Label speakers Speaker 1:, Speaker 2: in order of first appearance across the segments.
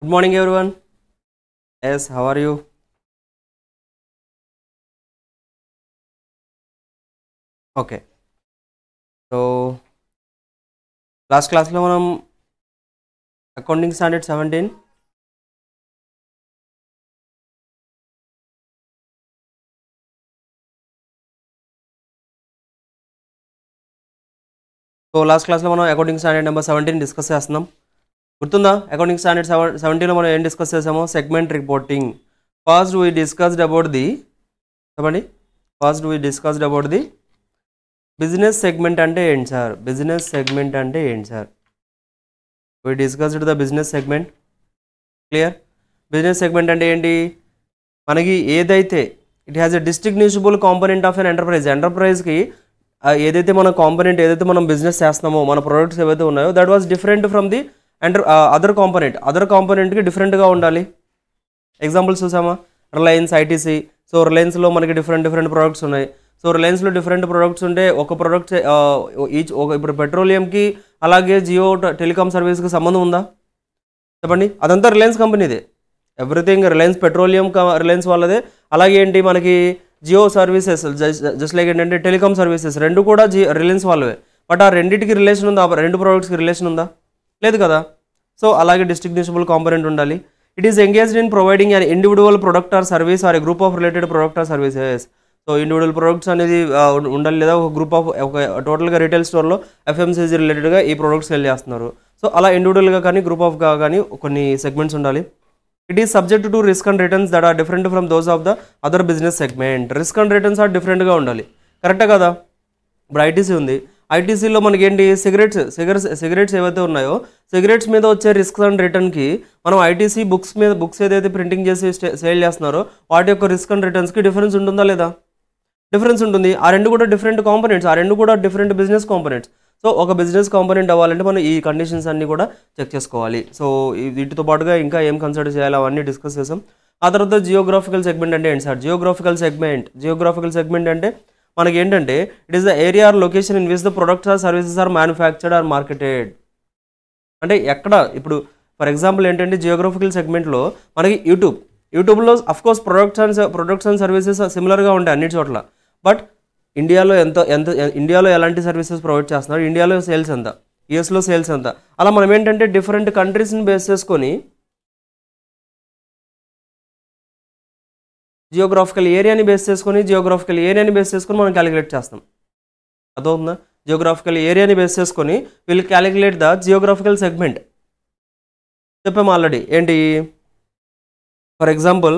Speaker 1: Good morning, everyone. Yes, how are you? Okay. So, last class లో మనం accounting standard 17 last క్లాస్లో మనం accounting standard number 17 discuss చేస్తున్నాం. గుర్తుందా? అకౌంటింగ్ స్టాండర్డ్ 17లో మనం ఏం డిస్కస్ చేసామో segment reporting. First we discussed about the చెప్పండి. First we discussed about the business segment అంటే ఏంటి సార్? బిజినెస్ సెగ్మెంట్ అంటే ఏంటి sir? We discussed the business segment. Clear? Business segment అంటే ఏంటి? మనకి ఏదైతే it has a distinguishable component of an ఎంటర్ప్రైజ్కి ఏదైతే మన కాంపోనెంట్ ఏదైతే మనం బిజినెస్ చేస్తున్నామో మన ప్రొడక్ట్స్ ఏవైతే ఉన్నాయో that was different from the other కాంపోనెంట్కి డిఫరెంట్గా ఉండాలి. ఎగ్జాంపుల్స్ చూసామా? Reliance ITC. సో రిలయన్స్లో మనకి డిఫరెంట్ ప్రొడక్ట్స్ ఉన్నాయి. సో రిలయన్స్లో డిఫరెంట్ ప్రొడక్ట్స్ ఉంటే ఒక ప్రొడక్ట్ ఇప్పుడు పెట్రోలియంకి అలాగే జియో టెలికాం సర్వీస్కి సంబంధం ఉందా? చెప్పండి. అదంతా రిలయన్స్ కంపెనీదే. ఎవ్రీథింగ్ రిలయన్స్ పెట్రోలియం రిలయన్స్ వాళ్ళదే. అలాగే ఏంటి మనకి జియో సర్వీసెస్ జస్ట్ లైక్ ఏంటంటే టెలికాం సర్వీసెస్ రెండు కూడా రిలయన్స్ వాళ్ళవే. బట్ ఆ రెండింటికి రిలేషన్ ఉందా? రెండు ప్రోడక్ట్స్కి రిలేషన్ ఉందా? లేదు కదా. సో అలాగే డిస్టింగ్విషబుల్ కాంపోనెంట్ ఉండాలి. It is engaged in providing an individual product or service or a group of related product or services. So individual products అనేది ఉండాలి, లేదా ఒక గ్రూప్ ఆఫ్ టోటల్గా రీటైల్ స్టోర్లో ఎఫ్ఎంసీజీ రిలేటెడ్గా ఈ ప్రొడక్ట్స్ సెల్ చేస్తున్నారు. సో అలా ఇండివిజువల్గా కానీ గ్రూప్ ఆఫ్గా కానీ కొన్ని సెగ్మెంట్స్ ఉండాలి. It is subject to risk and returns that are different from those of the other business segment. Risk and returns are డిఫరెంట్గా ఉండాలి. కరెక్టే కదా? ఇప్పుడు ఐటీసీ ఉంది. ఐటీసీలో మనకి ఏంటి సిగరెట్స్ ఏవైతే ఉన్నాయో సిగరెట్స్ మీద వచ్చే రిస్క్ అండ్ రిటర్న్కి మనం ఐటీసీ బుక్స్ ఏదైతే ప్రింటింగ్ చేసి సేల్ చేస్తున్నారో వాటి యొక్క రిస్క్ అండ్ రిటర్న్స్కి డిఫరెన్స్ ఉంటుందా లేదా? డిఫరెన్స్ ఉంటుంది. ఆ రెండు కూడా డిఫరెంట్ కాంపోనెంట్స్, ఆ రెండు కూడా డిఫరెంట్ బిజినెస్ కాంపోనెంట్స్. సో ఒక బిజినెస్ కాంపోనెంట్ అవ్వాలంటే మనం ఈ కండిషన్స్ అన్నీ కూడా చెక్ చేసుకోవాలి. సో వీటితో పాటుగా ఇంకా ఏం కన్సిడర్ చేయాలి అవన్నీ డిస్కస్ చేసాం. ఆ తర్వాత జియోగ్రాఫికల్ సెగ్మెంట్ అంటే ఏంటి సార్? జియోగ్రాఫికల్ సెగ్మెంట్ అంటే మనకి ఏంటంటే it is the area or location in which the products or services are manufactured or marketed. అంటే ఎక్కడ ఇప్పుడు ఫర్ ఎగ్జాంపుల్ ఏంటంటే జియోగ్రాఫికల్ సెగ్మెంట్లో మనకి యూట్యూబ్లో అఫ్కోర్స్ ప్రొడక్ట్స్ అండ్ సర్వీసెస్ సిమిలర్గా ఉంటాయి అన్ని చోట్ల. బట్ ఇండియాలో ఎలాంటి సర్వీసెస్ ప్రొవైడ్ చేస్తున్నారు, ఇండియాలో సేల్స్ ఎంత, యూఎస్లో సేల్స్ ఎంత, అలా మనం ఏంటంటే డిఫరెంట్ కంట్రీస్ని బేస్ చేసుకొని జియోగ్రాఫికల్ ఏరియాని బేస్ చేసుకొని మనం క్యాలిక్యులేట్ చేస్తాం. అదవుతుందా? జియోగ్రాఫికల్ ఏరియాని బేస్ చేసుకొని వీళ్ళు క్యాలిక్యులేట్ ద జియోగ్రాఫికల్ సెగ్మెంట్. చెప్పాము ఆల్రెడీ. ఏంటి? ఫర్ ఎగ్జాంపుల్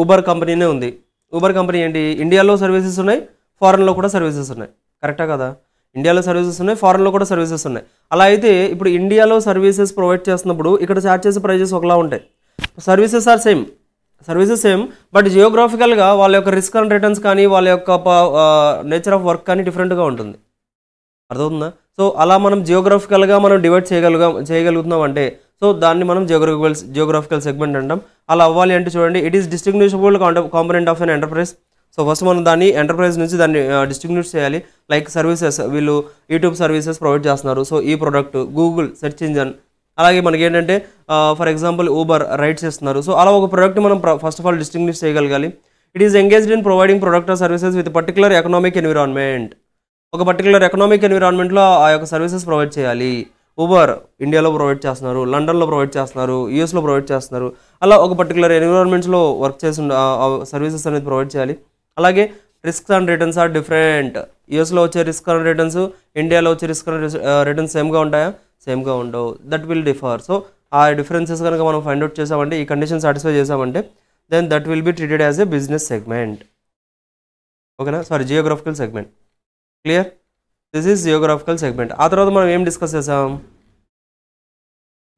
Speaker 1: ఊబర్ కంపెనీనే ఉంది. ఊబర్ కంపెనీ ఏంటి? ఇండియాలో సర్వీసెస్ ఉన్నాయి, ఫారెన్లో కూడా సర్వీసెస్ ఉన్నాయి. కరెక్టా కదా? ఇండియాలో సర్వీసెస్ ఉన్నాయి, ఫారెన్లో కూడా సర్వీసెస్ ఉన్నాయి. అలా అయితే ఇప్పుడు ఇండియాలో సర్వీసెస్ ప్రొవైడ్ చేస్తున్నప్పుడు ఇక్కడ చార్జ్ చేసే ప్రైజెస్ ఒకలా ఉంటాయి. సర్వీసెస్ సేమ్ బట్ జియోగ్రాఫికల్గా వాళ్ళ యొక్క రిస్క్ అండ్ రిటర్న్స్ కానీ వాళ్ళ యొక్క నేచర్ ఆఫ్ వర్క్ కానీ డిఫరెంట్గా ఉంటుంది. అర్థమవుతుందా? సో అలా మనం జియోగ్రాఫికల్గా మనం డివైడ్ చేయగలుగుతున్నాం అంటే సో దాన్ని మనం జియోగ్రాఫికల్ సెగ్మెంట్ అంటాం. అలా అవ్వాలి అంటే చూడండి, it is distinguishable component of an enterprise. So first మనం దాన్ని ఎంటర్ప్రైజ్ నుంచి దాన్ని డిస్టింగ్విష్ చేయాలి. లైక్ సర్వీసెస్, వీళ్ళు యూట్యూబ్ సర్వీసెస్ ప్రొవైడ్ చేస్తున్నారు. సో ఈ ప్రోడక్ట్ గూగుల్ సెర్చ్ ఇంజన్, అలాగే మనకి ఏంటంటే ఫర్ ఎగ్జాంపుల్ ఊబర్ రైడ్స్ ఇస్తున్నారు. సో అలా ఒక ప్రోడక్ట్ మనం ఫస్ట్ ఆఫ్ ఆల్ డిస్టింగ్విష్ చేయగలగాలి. It is engaged in providing product or services with particular economic environment. ఒక పర్టికులర్ ఎకనామిక్ ఎన్విరాన్మెంట్లో ఆ యొక్క సర్వీసెస్ ప్రొవైడ్ చేయాలి. ఊబర్ ఇండియాలో ప్రొవైడ్ చేస్తున్నారు, లండన్లో ప్రొవైడ్ చేస్తున్నారు, యూఎస్లో ప్రొవైడ్ చేస్తున్నారు. అలా ఒక పర్టికులర్ ఎన్విరాన్మెంట్స్లో వర్క్ చేసి సర్వీసెస్ అనేది ప్రొవైడ్ చేయాలి. అలాగే risk and returns are different. యూఎస్లో వచ్చే రిస్క్ అండ్ రిటర్న్స్, ఇండియాలో వచ్చే రిస్క్ అండ్ రిటర్న్స్ సేమ్గా ఉంటాయా? సేమ్గా ఉండవు. That will differ. సో ఆ డిఫరెన్సెస్ కనుక మనం ఫైండ్ అవుట్ చేసామంటే, ఈ కండిషన్ సాటిస్ఫై చేసామంటే then that will be treated as a business segment. ఓకేనా? Geographical segment. Clear? This is geographical segment. ఆ తర్వాత మనం ఏం డిస్కస్ చేసాం?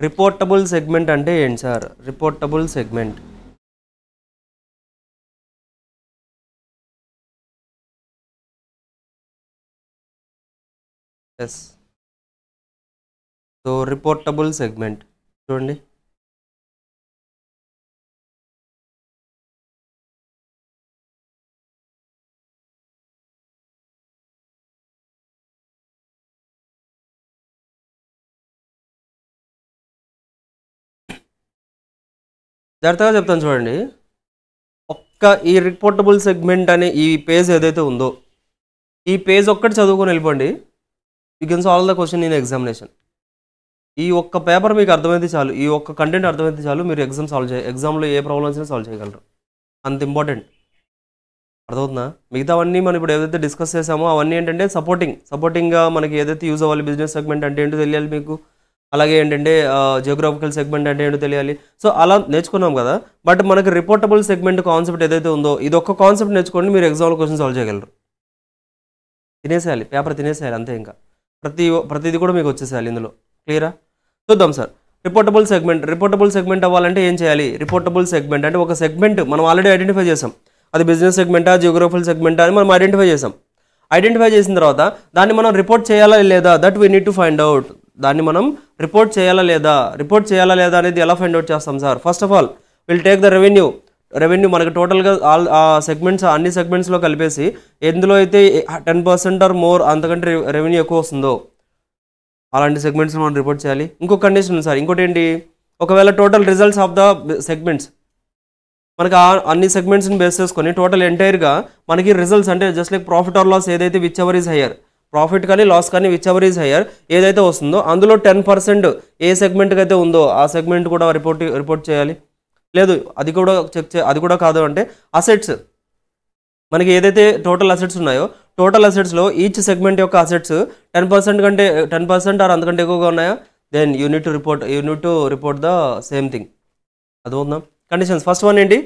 Speaker 1: రిపోర్టబుల్ సెగ్మెంట్ అంటే ఏంటి sir? Reportable segment. Yes. So reportable segment చూడండి. జాగ్రత్తగా చెప్తాను చూడండి. ఒక్క ఈ రిపోర్టబుల్ సెగ్మెంట్ అనే ఈ పేజ్ ఏదైతే ఉందో ఈ పేజ్ ఒక్కటి చదువుకొని వెళ్ళిపోండి. You can solve the question in examination. ఈ ఒక్క పేపర్ మీకు అర్థమైతే చాలు, ఈ ఒక్క కంటెంట్ అర్థమైతే చాలు, మీరు ఎగ్జామ్లో ఏ ప్రాబ్లమ్స్ సాల్వ్ చేయగలరు. అంత ఇంపార్టెంట్. అర్థమవుతుందా? మిగతావన్నీ మనం ఇప్పుడు ఏదైతే డిస్కస్ చేసామో అవన్నీ ఏంటంటే సపోర్టింగ్గా మనకి ఏదైతే యూజ్ అవ్వాలి. బిజినెస్ సెగ్మెంట్ అంటే ఏంటో తెలియాలి మీకు. అలాగే ఏంటంటే జియోగ్రాఫికల్ సెగ్మెంట్ అంటే ఏంటో తెలియాలి. సో అలా నేర్చుకున్నాం కదా. బట్ మనకి రిపోర్టబుల్ సెగ్మెంట్ కాన్సెప్ట్ ఏదైతే ఉందో ఇది ఒక్క కాన్సెప్ట్ నేర్చుకోండి, మీరు ఎగ్జామ్లో క్వశ్చన్ సాల్వ్ చేయగలరు. తినేసేయాలి, పేపర్ తినేసేయాలి అంతే. ఇంకా ప్రతిదీ కూడా మీకు వచ్చేసేయాలి ఇందులో. క్లియరా? చూద్దాం సార్. రిపోర్టబుల్ సెగ్మెంట్ అవ్వాలంటే ఏం చేయాలి? రిపోర్టబుల్ సెగ్మెంట్ అంటే ఒక సెగ్మెంట్ మనం ఆల్రెడీ ఐడెంటిఫై చేసాం. అది బిజినెస్ సెగ్మెంటా జియోగ్రఫికల్ సెగ్మెంటా అని మనం ఐడెంటిఫై చేసాం. ఐడెంటిఫై చేసిన తర్వాత దాన్ని మనం రిపోర్ట్ చేయాలా లేదా, that we need to find out. దాన్ని మనం రిపోర్ట్ చేయాలా లేదా అనేది ఎలా ఫైండ్ అవుట్ చేస్తాం sir? First of all will take the revenue మనకి టోటల్గా సెగ్మెంట్స్ అన్ని సెగ్మెంట్స్లో కలిపేసి ఎందులో అయితే 10% ఆర్ మోర్ అంతకంటే రెవెన్యూ ఎక్కువ వస్తుందో అలాంటి సెగ్మెంట్స్ మనం రిపోర్ట్ చేయాలి. ఇంకొక కండిషన్ సార్, ఇంకోటి ఏంటి, ఒకవేళ total results of the segments మనకి అన్ని సెగ్మెంట్స్ని బేస్ చేసుకొని టోటల్ ఎంటైర్గా మనకి రిజల్ట్స్ అంటే just like profit or loss ఏదైతే whichever is higher, profit కానీ లాస్ కానీ విచ్ ఎవర్ ఈజ్ హయ్యర్ ఏదైతే వస్తుందో అందులో 10% ఏ సెగ్మెంట్కి అయితే ఉందో ఆ సెగ్మెంట్ కూడా రిపోర్ట్ చేయాలి. లేదు అది కూడా కాదు అంటే అసెట్స్ మనకి ఏదైతే టోటల్ అసెట్స్ ఉన్నాయో టోటల్ అసెట్స్లో ఈచ్ సెగ్మెంట్ యొక్క అసెట్స్ 10% ఆర్ అంతకంటే ఎక్కువగా ఉన్నాయా, then you need to report the same thing. అదవుతుందా? కండిషన్స్ ఫస్ట్ వన్ ఏంటి,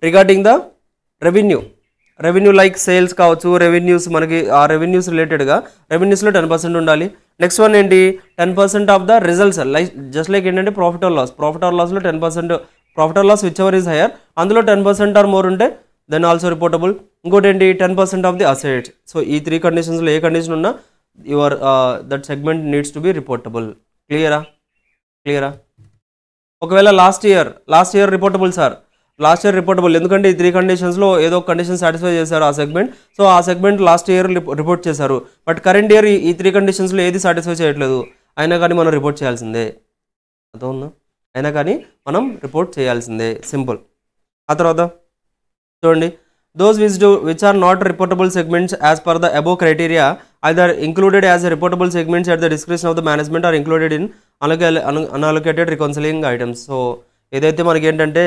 Speaker 1: regarding the revenue like sales కావచ్చు, రెవెన్యూస్ మనకి ఆ రెవెన్యూస్ రిలేటెడ్గా రెవెన్యూస్లో 10% ఉండాలి. నెక్స్ట్ వన్ ఏంటి, 10% of the results just like ఏంటంటే ప్రాఫిట్ ఆర్ లాస్లో 10% profit or loss whichever is higher అందులో 10% ఆర్ మోర్ ఉంటే దెన్ ఆల్సో రిపోర్టబుల్. ఇంకోటి ఏంటి 10% ఆఫ్ ది అసెట్స్. సో ఈ 3 కండిషన్స్లో ఏ కండిషన్ ఉన్నా that segment needs to be reportable. క్లియరా? ఒకవేళ లాస్ట్ ఇయర్ రిపోర్టబుల్ సార్, ఎందుకంటే ఈ 3 కండిషన్స్లో ఏదో ఒక కండిషన్ సాటిస్ఫై చేశారు ఆ సెగ్మెంట్. సో ఆ సెగ్మెంట్ లాస్ట్ ఇయర్ రిపోర్ట్ చేశారు. బట్ కరెంట్ ఇయర్ ఈ 3 కండిషన్స్లో ఏది సాటిస్ఫై చేయట్లేదు, అయినా కానీ మనం రిపోర్ట్ చేయాల్సిందే. అర్థమవుతుందా? అయినా కానీ మనం రిపోర్ట్ చేయాల్సిందే, సింపుల్. ఆ తర్వాత చూడండి, those which are not reportable segments as per the above criteria either included as a reportable segments at the discretion of the management or included in unallocated reconciling items. So ఏదైతే మనకి ఏంటంటే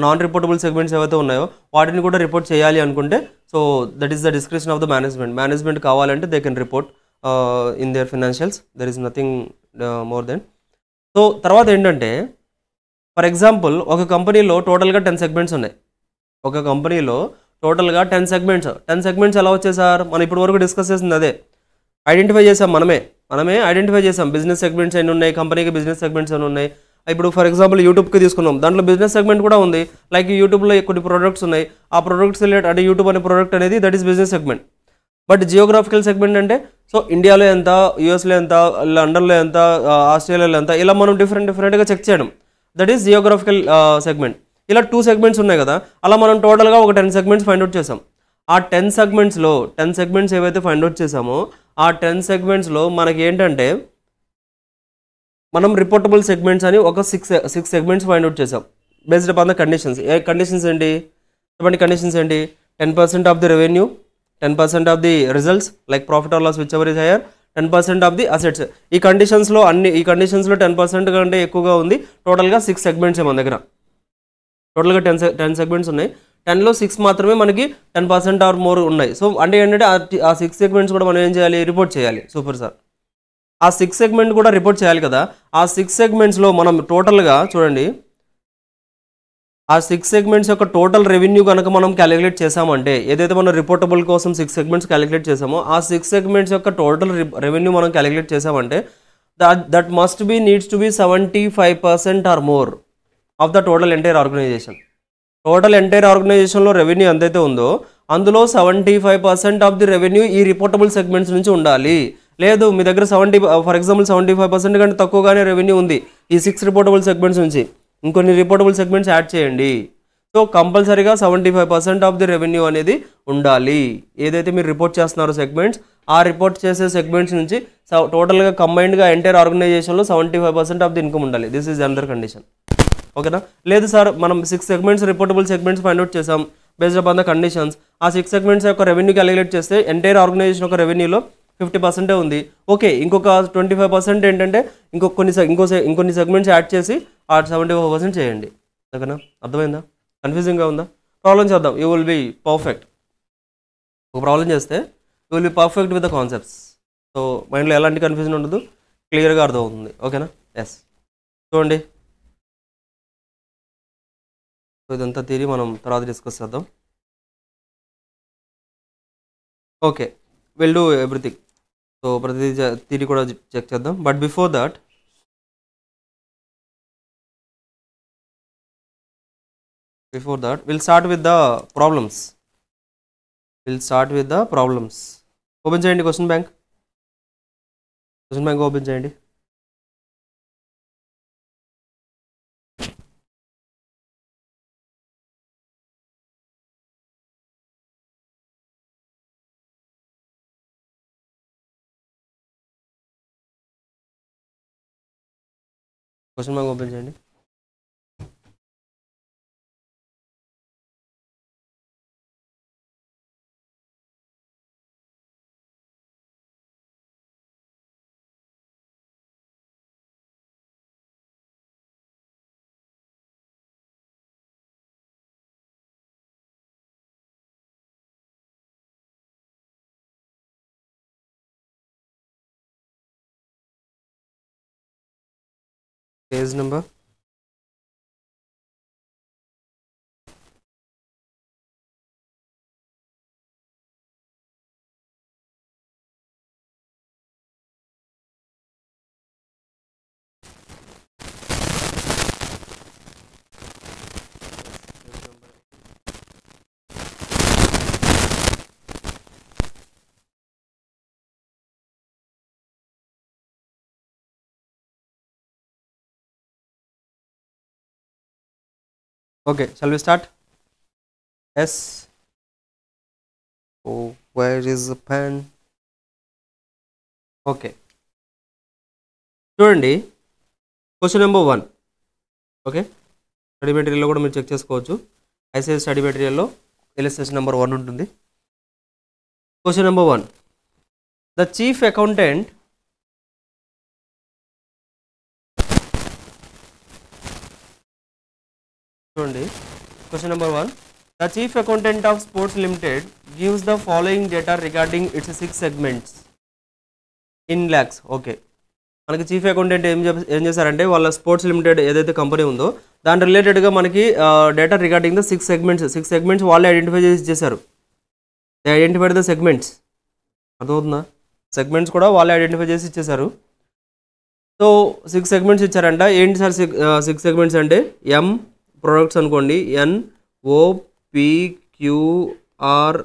Speaker 1: non reportable segments ఏవైతే ఉన్నాయో వాటిని కూడా report చేయాలి అనుకుంటే so that is the description of the management కావాలంటే they can report in their financials. There is nothing more then. So తర్వాత ఏంటంటే ఫర్ ఎగ్జాంపుల్ ఒక కంపెనీలో టోటల్గా 10 సెగ్మెంట్స్ ఉన్నాయి. ఒక కంపెనీలో టోటల్గా 10 సెగ్మెంట్స్ ఎలా వచ్చాయి సార్? మనం ఇప్పటి వరకు డిస్కస్ చేసింది అదే, ఐడెంటిఫై చేసాం మనమే ఐడెంటిఫై చేసాం. బిజినెస్ సెగ్మెంట్స్ ఎన్ని ఉన్నాయి, కంపెనీకి బిజినెస్ సెగ్మెంట్స్ ఎన్ని ఉన్నాయి. ఇప్పుడు ఫర్ ఎగ్జాంపుల్ యూట్యూబ్కి తీసుకున్నాం, దాంట్లో బిజినెస్ సెగ్మెంట్ కూడా ఉంది. లైక్ యూట్యూబ్లో కొన్ని ప్రొడక్ట్స్ ఉన్నాయి, ఆ ప్రొడక్ట్స్ రిలేటెడ్ అంటే యూట్యూబ్ అనే ప్రొడక్ట్ అనేది that is business segment. But geographical segment అంటే సో ఇండియాలో ఎంత, యూఎస్లో ఎంత, లండన్లో ఎంత, ఆస్ట్రేలియాలో ఎంత, ఇలా మనం డిఫరెంట్గా చెక్ చేయడం, దట్ ఈస్ జియోగ్రాఫికల్ సెగ్మెంట్. ఇలా 2 సెగ్మెంట్స్ ఉన్నాయి కదా, అలా మనం టోటల్గా ఒక 10 సెగ్మెంట్స్ ఫైండ్ అవుట్ చేసాం. ఆ 10 సెగ్మెంట్స్ ఏవైతే ఫైండ్ అవుట్ చేసామో ఆ 10 సెగ్మెంట్స్లో మనకి ఏంటంటే మనం రిపోర్టబుల్ సెగ్మెంట్స్ అని ఒక 6 సెగ్మెంట్స్ ఫైండ్ అవుట్ చేసాం బేస్డ్ అపాన్ ద కండిషన్స్. ఏ కండిషన్స్ ఏంటి చెప్పండి? కండిషన్స్ ఏంటి? 10% of the revenue, 10% of the results like profit or loss whichever is higher, 10% of the assets. ఈ కండిషన్స్లో 10% కంటే ఎక్కువగా ఉంది. టోటల్గా 6 సెగ్మెంట్స్ మన దగ్గర. టోటల్గా 10 సెగ్మెంట్స్ ఉన్నాయి. 10లో 6 మాత్రమే మనకి 10% ఆర్ మోర్ ఉన్నాయి. సో అంటే ఏంటంటే ఆ 6 సెగ్మెంట్స్ కూడా మనం ఏం చేయాలి? రిపోర్ట్ చేయాలి. Super sir. ఆ 6 సెగ్మెంట్ కూడా రిపోర్ట్ చేయాలి కదా. ఆ 6 సెగ్మెంట్స్లో మనం టోటల్గా చూడండి, ఆ 6 సెగ్మెంట్స్ యొక్క టోటల్ రెవెన్యూ కనుక మనం క్యాలిక్యులేట్ చేసామంటే ఏదైతే మనం రిపోర్టబుల్ కోసం 6 సెగ్మెంట్స్ క్యాలిక్యులేట్ చేసామో ఆ 6 సెగ్మెంట్స్ యొక్క టోటల్ రెవెన్యూ మనం క్యాలిక్యులేట్ చేసామంటే that must be needs to be 75% or more of the total entire organisation. Total entire ఆర్గనైజేషన్లో రెవెన్యూ ఎంతైతే ఉందో అందులో 75% ఆఫ్ ది రెవెన్యూ ఈ రిపోర్టబుల్ సెగ్మెంట్స్ నుంచి ఉండాలి. లేదు మీ దగ్గర ఫర్ ఎగ్జాంపుల్ 75% కంటే తక్కువగానే రెవెన్యూ ఉంది ఈ 6 రిపోర్టబుల్ సెగ్మెంట్స్ నుంచి, ఇంకొన్ని రిపోర్టబుల్ సెగ్మెంట్స్ యాడ్ చేయండి. సో కంపల్సరీగా 75% ఆఫ్ ది రెవెన్యూ అనేది ఉండాలి. ఏదైతే మీరు రిపోర్ట్ చేస్తున్నారో సెగ్మెంట్స్, ఆ రిపోర్ట్ చేసే సెగ్మెంట్స్ నుంచి టోటల్గా కంబైన్డ్గా ఎంటైర్ ఆర్గనైజేషన్లో 75% ఆఫ్ ది ఇన్కమ్ ఉండాలి. This is another condition. ఓకేనా. లేదు సార్ మనం 6 segments reportable segments find out చేసాం బేస్డ్ అపాన్ ద కండిషన్స్. ఆ 6 సెగ్మెంట్స్ యొక్క రెవెన్యూ క్యాలిక్యులేట్ చేస్తే ఎంటైర్ ఆర్గనైజేషన్ యొక్క రెవెన్యూలో 50% ఉంది. ఓకే, ఇంకొక 25% ఏంటంటే ఇంకొన్ని సెగ్మెంట్స్ యాడ్ చేసి ఆ 75% చేయండి. ఓకేనా, అర్థమైందా? కన్ఫ్యూజింగ్గా ఉందా? ప్రాబ్లం చేద్దాం. You will be perfect. ఒక ప్రాబ్లం చేస్తే you will be perfect with the concepts. So మైండ్లో ఎలాంటి కన్ఫ్యూజన్ ఉండదు, క్లియర్గా అర్థమవుతుంది. ఓకేనా. ఎస్, చూడండి. సో ఇదంతా తీరి మనం తర్వాత డిస్కస్ చేద్దాం. Okay, will do everything. So ప్రతిదీ తీరి కూడా చెక్ చేద్దాం. But before that we'll start with the problems. Open చేయండి క్వశ్చన్ బ్యాంక్ ఓపెన్ చేయండి. క్వశ్చన్ బ్యాంక్ ఓపెన్ చేయండి. Page number okay. Shall we start? Yes. Oh, where is the pen? Okay, చూడండి. Question number 1. Okay, study మెటీరియల్లో కూడా మీరు check చేసుకోవచ్చు. ICI study మెటీరియల్లో illustration number 1 ఉంటుంది. Question number 1. The chief accountant చూడండి. Question number 1. The chief accountant of sports limited gives the following data regarding it's 6 segments in lakhs. Okay, మనకి chief accountant ఏం చేశారంటే వాళ్ళ స్పోర్ట్స్ లిమిటెడ్ ఏదైతే company ఉందో దాని రిలేటెడ్గా మనకి డేటా రిగార్డింగ్ ద 6 సెగ్మెంట్స్ వాళ్ళే ఐడెంటిఫై చేసి ఇచ్చేశారు. They identified the segments. అర్థమవుతుందా? సెగ్మెంట్స్ కూడా వాళ్ళే ఐడెంటిఫై చేసి ఇచ్చేశారు. సో 6 సెగ్మెంట్స్ ఇచ్చారంట. ఏంటి సార్ 6 సెగ్మెంట్స్ అంటే? ఎం ప్రొడక్ట్స్ అనుకోండి, ఎన్ ఓ పి క్యూ ఆర్,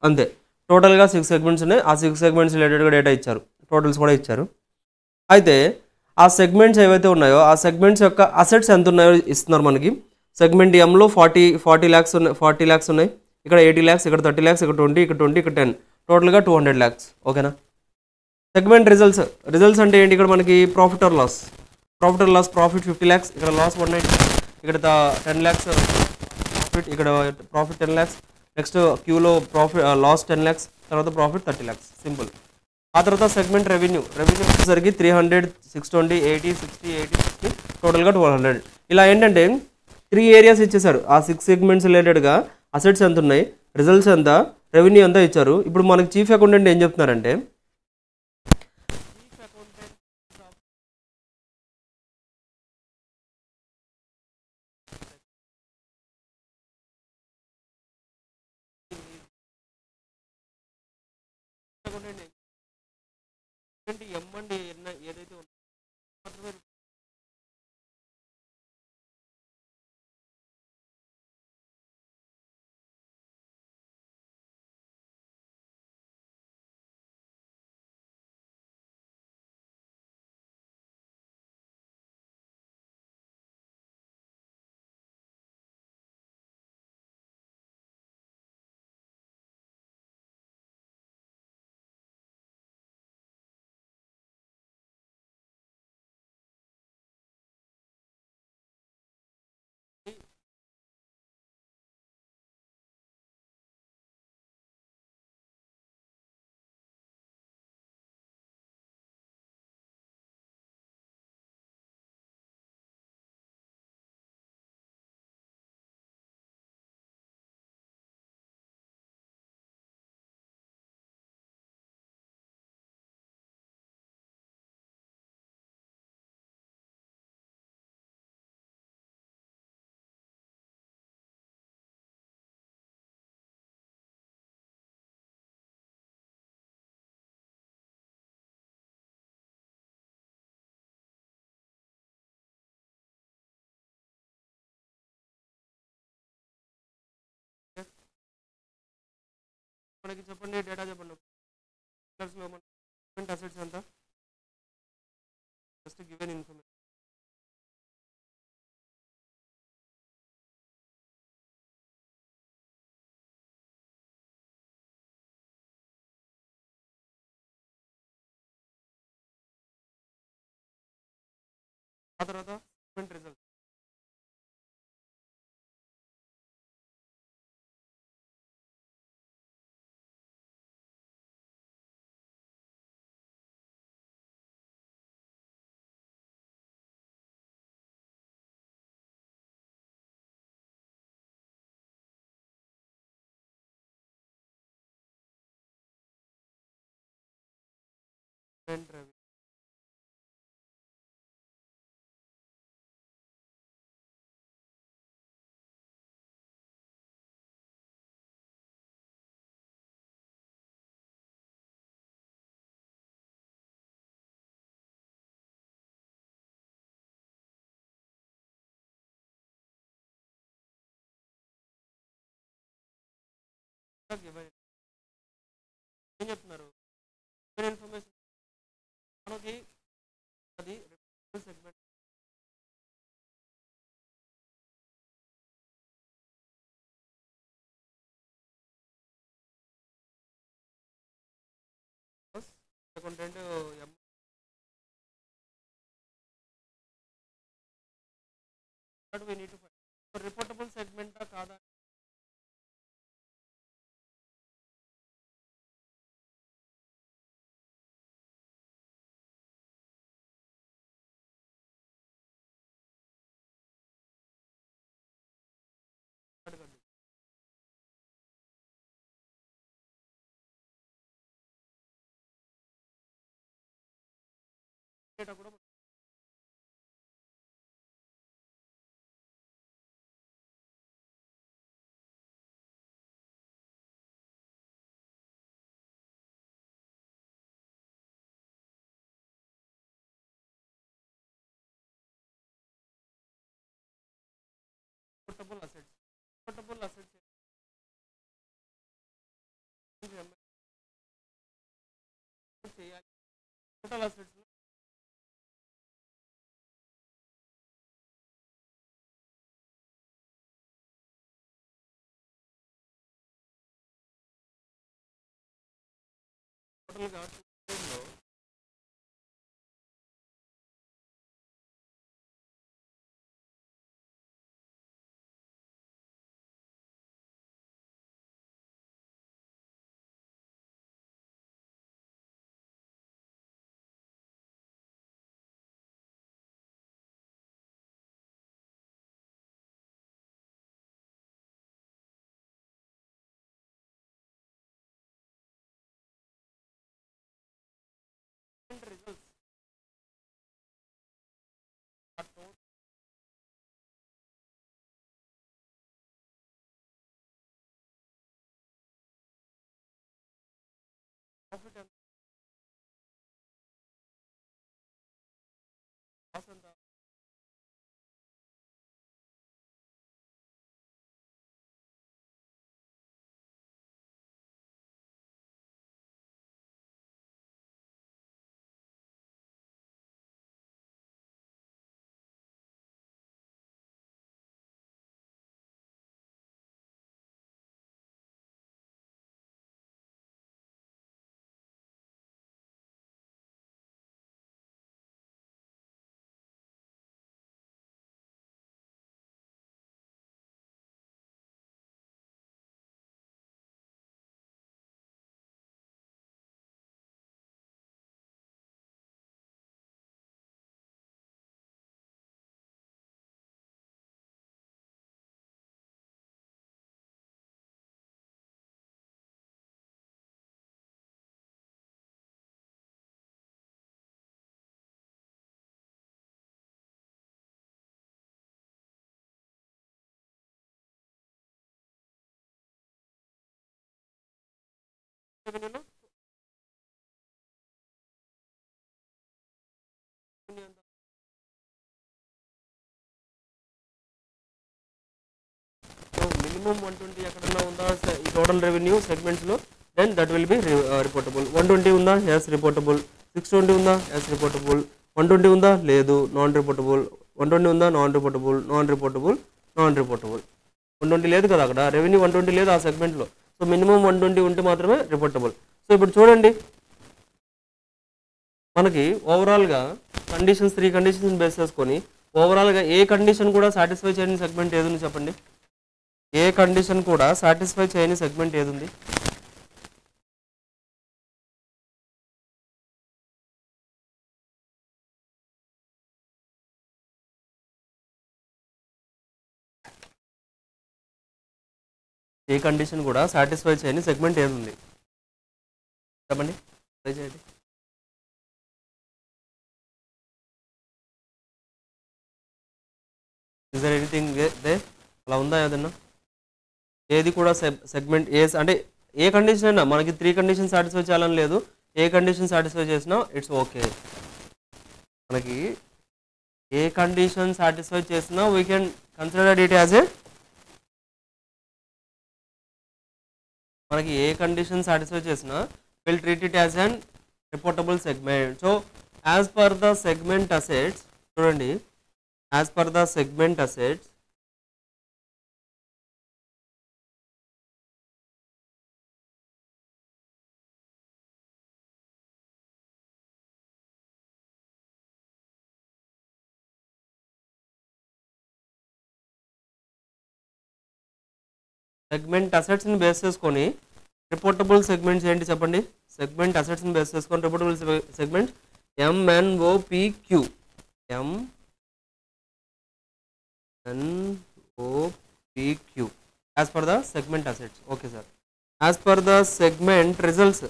Speaker 1: అంతే. టోటల్గా 6 సెగ్మెంట్స్ ఉన్నాయి. ఆ 6 సెగ్మెంట్స్ రిలేటెడ్గా డేటా ఇచ్చారు, టోటల్స్ కూడా ఇచ్చారు. అయితే ఆ సెగ్మెంట్స్ ఏవైతే ఉన్నాయో ఆ సెగ్మెంట్స్ యొక్క అసెట్స్ ఎంత ఉన్నాయో ఇస్తున్నారు మనకి. సెగ్మెంట్ ఎంలో 40 ల్యాక్స్ ఉన్నాయి, 40 ల్యాక్స్ ఉన్నాయి. ఇక్కడ 80 ల్యాక్స్, ఇక్కడ 30 ల్యాక్స్, ఇక్కడ 20, ఇక్కడ 20, ఇక్కడ 10, టోటల్గా 200 ల్యాక్స్. ఓకేనా. సెగ్మెంట్ రిజల్ట్స్ అంటే ఏంటి? ఇక్కడ మనకి profit or loss, profit 50 lakhs, ఇక్కడ లాస్ 190, ఇక్కడ 10 ల్యాక్స్ ప్రాఫిట్, ఇక్కడ ప్రాఫిట్ 10 ల్యాక్స్. నెక్స్ట్ క్యూలో లాస్ 10 ల్యాక్స్, తర్వాత ప్రాఫిట్ 30 ల్యాక్స్. సింపుల్. ఆ తర్వాత సెగ్మెంట్ రెవెన్యూ వచ్చేసరికి 300, 620, 80, 60, 80, 60, టోటల్గా 1200. ఇలా ఏంటంటే 3 ఏరియాస్ ఇచ్చేసారు. ఆ 6 సెగ్మెంట్స్ రిలేటెడ్గా అసెట్స్ ఎంత ఉన్నాయి, రిజల్ట్స్ ఎంత, రెవెన్యూ ఎంత ఇచ్చారు. ఇప్పుడు మనకి చీఫ్ అకౌంటెంట్ ఏం చెప్తున్నారంటే ఎం అండి ఏదైతే ఉందో మనకి చెప్పండి డేటా చెప్పండి పిల్లర్స్లో మన కరెంట్ అసెట్స్ ఎంత జస్ట్ గివెన్ ఇన్ఫర్మేషన్ ఆ తర్వాత segment result segment revenue given ఏం చెప్తున్నారు గివెన్ ఇన్ఫర్మేషన్ మనకి అది segment content we need to find reportable సెగ్మెంటా కాదా అడగండి డేటా కూడా రిపోర్టబుల్ అసెట్స్ చేయాలి టోటల్ అసెట్స్ టోటల్గా రిజల్ట్స్ ప్రాఫిట్ ఎంత లాస్ ఎంత రెవెన్యూలో ఎంత మినిమం 120 ఎక్కడన్నా ఉందా ఈ టోటల్ రెవెన్యూ సెగ్మెంట్స్లో then that will be reportable. 120 ఉందా? yes reportable. 620 ఉందా? yes reportable. 120 ఉందా? లేదు నాన్ రిపోర్టబుల్. 120 ఉందా? Non reportable, non reportable, non reportable. 120 లేదు కదా అక్కడ, రెవెన్యూ 120 లేదు ఆ సెగ్మెంట్లో. సో మినిమం 120 ఉంటే మాత్రమే రిపోర్టబుల్. సో ఇప్పుడు చూడండి మనకి ఓవరాల్గా కండిషన్స్ 3 కండిషన్స్ బేస్ చేసుకొని ఓవరాల్గా ఏ కండిషన్ కూడా సాటిస్ఫై చేయని సెగ్మెంట్ ఏది ఉంది చెప్పండి? ఏ కండిషన్ కూడా సాటిస్ఫై చేయని సెగ్మెంట్ ఏది ఉంది? ఏ కండిషన్ కూడా సాటిస్ఫై చేయని సెగ్మెంట్ ఏది ఉంది చెప్పండి, ట్రై చేయండి. ఇస్ దర్ ఎనీథింగ్ దే అలా ఉందా ఏదన్నా? ఏది కూడా సెగ్మెంట్ ఏ అంటే ఏ కండిషన్ అయినా మనకి 3 కండిషన్ సాటిస్ఫై చేయాలని లేదు, ఏ కండిషన్ సాటిస్ఫై చేసినా ఇట్స్ ఓకే. మనకి ఏ కండిషన్ సాటిస్ఫై చేసినా we can consider it as a, మనకి ఏ కండిషన్ సాటిస్ఫై చేసినా will treat it as an reportable segment. So as per the segment assets చూడండి, as per the segment assets segment అసెట్స్ని base చేసుకొని reportable segments ఏంటి చెప్పండి? Segment అసెట్స్ని base చేసుకొని reportable segment MNOPQ, MNOPQ as per the segment assets. Okay sir. As per the segment results,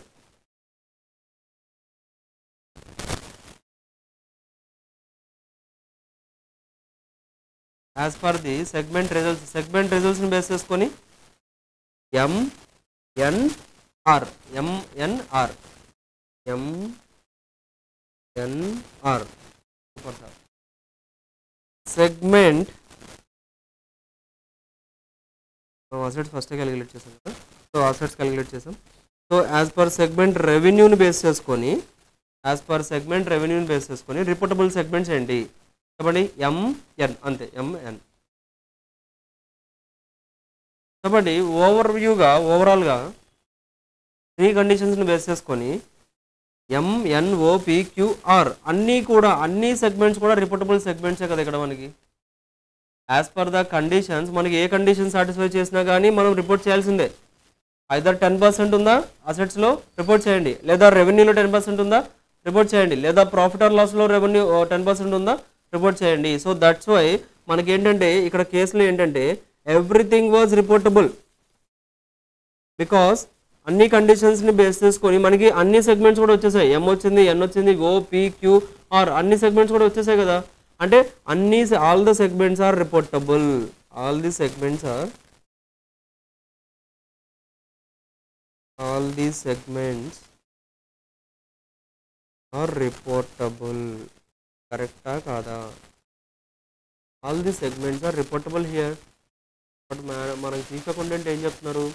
Speaker 1: as per the segment results ని base చేసుకొని MNR super sir. Segment assets first calculate చేసాం కదా, so assets calculate చేసాం. So as per segment రెవెన్యూని base చేసుకొని reportable segments ఏంటి చెప్పండి? MN అంతే, MN. చెప్పండి ఓవరాల్గా 3 కండిషన్స్ని బేస్ చేసుకొని MNOPQR అన్ని సెగ్మెంట్స్ కూడా రిపోర్టబుల్ సెగ్మెంట్సే కదా ఇక్కడ మనకి. యాజ్ పర్ ద కండిషన్స్ మనకి ఏ కండిషన్ సాటిస్ఫై చేసినా కానీ మనం రిపోర్ట్ చేయాల్సిందే. ఐదర్ 10% ఉందా అసెట్స్లో రిపోర్ట్ చేయండి, లేదా రెవెన్యూలో 10% ఉందా రిపోర్ట్ చేయండి, లేదా ప్రాఫిట్ ఆర్ లాస్లో రెవెన్యూ 10% ఉందా రిపోర్ట్ చేయండి. సో దట్స్ వై మనకి ఏంటంటే ఇక్కడ కేసులో ఏంటంటే ఎవ్రీథింగ్ వాజ్ రిపోర్టబుల్ బికాస్ అన్ని కండిషన్స్ని బేస్ చేసుకొని మనకి అన్ని సెగ్మెంట్స్ కూడా వచ్చేసాయి. M వచ్చింది, N వచ్చింది, OPQR అన్ని సెగ్మెంట్స్ కూడా వచ్చేసాయి కదా. అంటే all the segments are reportable, all the segments are reportable. కరెక్టా కాదా? All the segments are reportable here. But మనకి చీఫ్ అకౌంటెంట్ ఏం చెప్తున్నారు?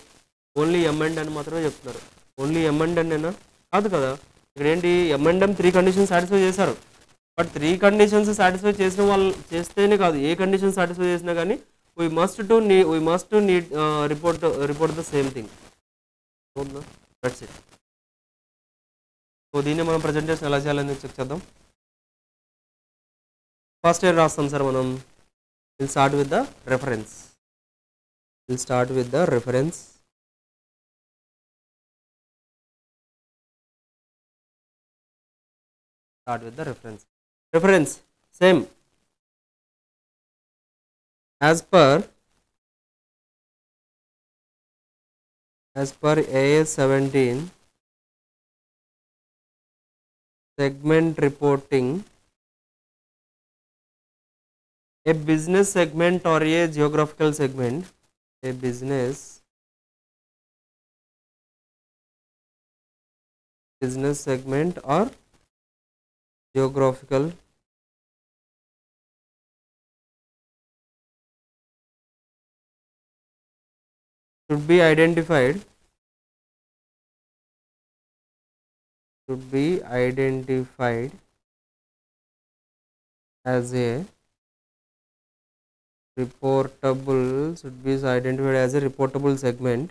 Speaker 1: ఓన్లీ M&N మాత్రమే చెప్తున్నారు. ఓన్లీ M&N ఏనా? కాదు కదా. ఇక్కడ ఏంటి M&M 3 కండిషన్స్ సాటిస్ఫై చేశారు. బట్ 3 కండిషన్స్ సాటిస్ఫై చేసిన వాళ్ళు చేస్తేనే కాదు, ఏ కండిషన్ సాటిస్ఫై చేసినా కానీ we must need report the same thing. That's it. So దీన్ని మనం ప్రజెంటేషన్ ఎలా చేయాలని చెక్ చేద్దాం. ఫస్ట్ ఏం రాస్తాం సార్ మనం? Will start with the reference. Reference same as per AS 17 segment reporting. A business segment or a geographical segment, a business segment or geographical should be identified should be identified as a reportable segment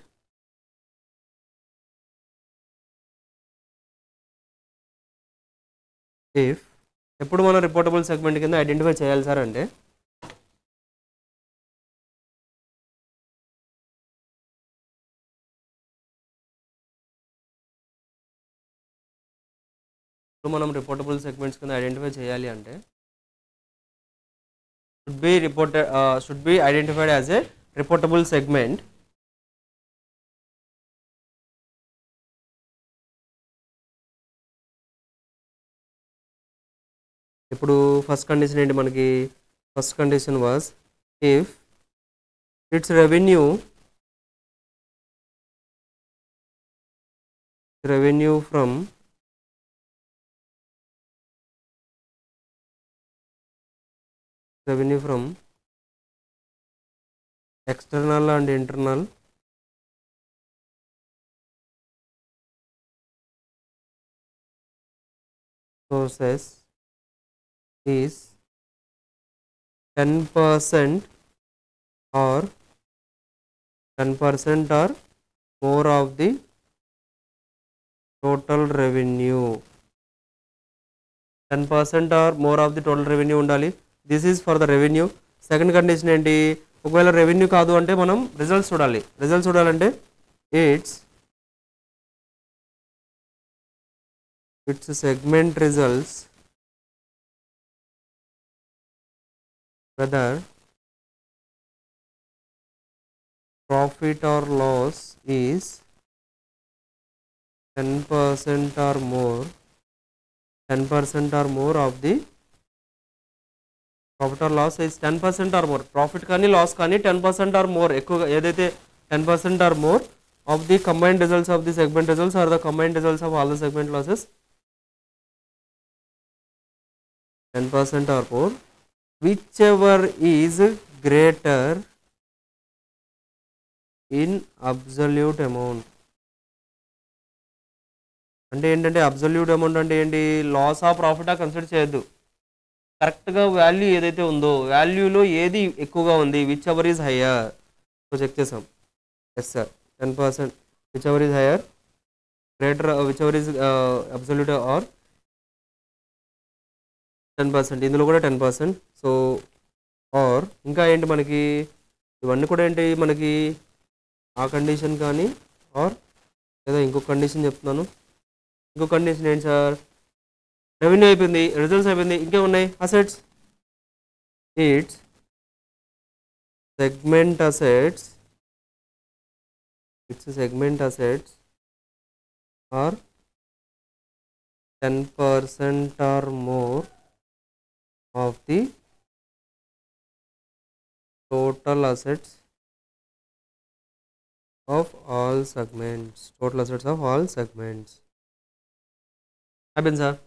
Speaker 1: if ఎప్పుడు మనం reportable segment కింద identify చేయాలి sir అంటే ఇప్పుడు మనం reportable segments కింద identify చేయాలి అంటే should be identified as a reportable segment ఇప్పుడు ఫస్ట్ కండిషన్ ఏంటి మనకి first condition was if its revenue from external and internal sources is 10% or more of the total revenue. 10% or more of the total revenue ఉండాలి. This is for the revenue. Second condition ఏంటి ఒకవేళ revenue కాదు అంటే మనం results చూడాలంటే it's segment results whether profit or loss is 10% or more of the profit or loss is 10% or more profit కానీ loss కానీ 10% or more ఎక్కువగా ఏదైతే 10% or more of the combined results of the segment results or the combined results of all the segment losses 10% or more whichever is greater in absolute amount అంటే ఏంటంటే absolute amount అంటే ఏంటి loss ఆ ప్రాఫిటా consider చేయొద్దు కరెక్ట్గా value ఏదైతే ఉందో వాల్యూలో ఏది ఎక్కువగా ఉంది whichever is higher so check చేసాం yes sir 10% whichever is higher greater whichever is absolute or 10% ఇందులో కూడా 10% సో ఆర్ ఇంకా ఏంటి మనకి ఇవన్నీ కూడా ఏంటి మనకి ఆ కండిషన్ కానీ ఆర్ లేదా ఇంకొక కండిషన్ చెప్తున్నాను ఇంకొక కండిషన్ ఏంటి సార్ రెవెన్యూ అయిపోయింది రిజల్ట్స్ అయిపోయింది ఇంకేమున్నాయి assets its segment assets are 10% or more of the total assets of all segments అయిపోయింది సార్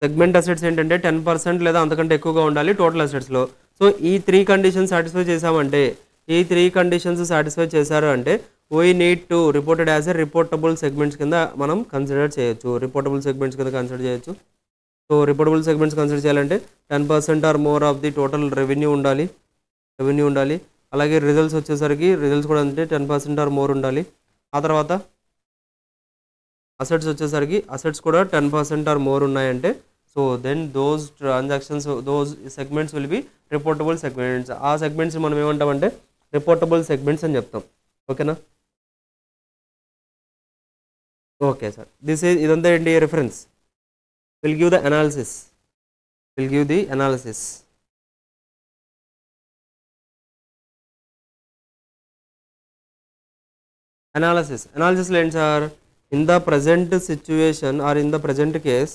Speaker 1: సెగ్మెంట్ అసెట్స్ ఏంటంటే 10% లేదా అంతకంటే ఎక్కువగా ఉండాలి టోటల్ అసెట్స్లో సో ఈ 3 కండిషన్స్ సాటిస్ఫై చేసామంటే చేశారు అంటే we need to reported as a reportable segments కింద మనం కన్సిడర్ చేయొచ్చు సో రిపోర్టబుల్ సెగ్మెంట్స్ కన్సిడర్ చేయాలంటే 10% or more of the total revenue ఉండాలి అలాగే రిజల్ట్స్ వచ్చేసరికి రిజల్ట్స్ కూడా అంటే 10% ఆర్ మోర్ ఉండాలి ఆ తర్వాత అసెట్స్ వచ్చేసరికి అసెట్స్ కూడా 10% ఆర్ మోర్ ఉన్నాయంటే so then those transactions those segments will be reportable segments ఆ సెగ్మెంట్స్ మనం ఏమంటామంటే రిపోర్టబుల్ సెగ్మెంట్స్ అని చెప్తాం ఓకేనా ఓకే సార్ ఇదంతా ఏంటి reference will give the analysis అనాలిసిస్లో ఏంటి sir in the present situation or in the present case